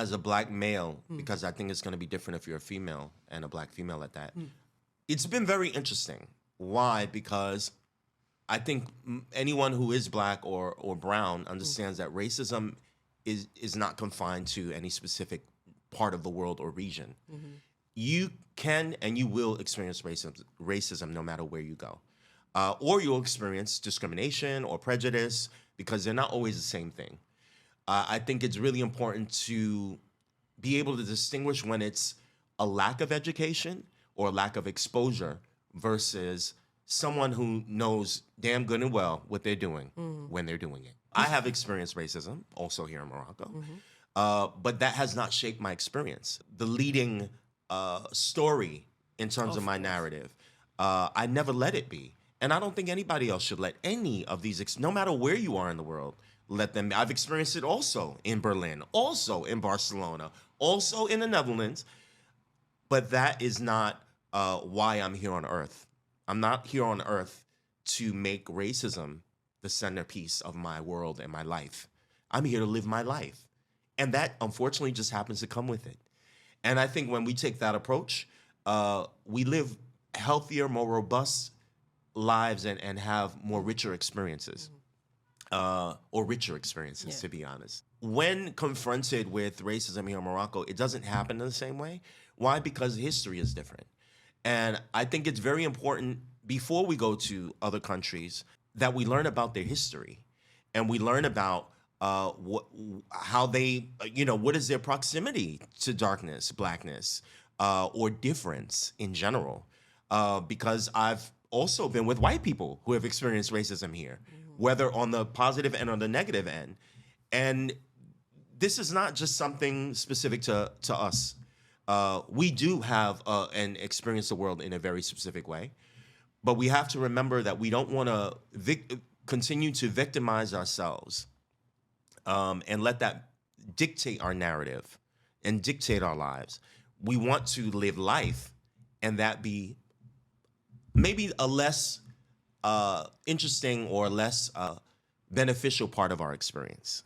as a black male, because I think it's going to be different if you're a female and a black female at that. It's been very interesting. Why? Because I think anyone who is black or brown understands that racism is not confined to any specific part of the world or region. You can and you will experience racism no matter where you go. Or you'll experience discrimination or prejudice because they're not always the same thing. I think it's really important to be able to distinguish when it's a lack of education or lack of exposure versus someone who knows damn good and well what they're doing when they're doing it. I have experienced racism also here in Morocco, but that has not shaped my experience. The leading story in terms of my narrative, I never let it be. And I don't think anybody else should let any of these, no matter where you are in the world, let them. I've experienced it also in Berlin, also in Barcelona, also in the Netherlands. But that is not why I'm here on Earth. I'm not here on Earth to make racism the centerpiece of my world and my life. I'm here to live my life. And that, unfortunately, just happens to come with it. And I think when we take that approach, we live healthier, more robust lives and have more richer experiences. Or richer experiences, to be honest. When confronted with racism here in Morocco, it doesn't happen in the same way. Why? Because history is different. And I think it's very important before we go to other countries that we learn about their history and we learn about how they, what is their proximity to darkness, blackness, or difference in general. Because I've also been with white people who have experienced racism here, whether on the positive end or the negative end. And this is not just something specific to us. We do have and experience the world in a very specific way. But we have to remember that we don't want to continue to victimize ourselves and let that dictate our narrative and dictate our lives. We want to live life and that be maybe a less interesting or less beneficial part of our experience.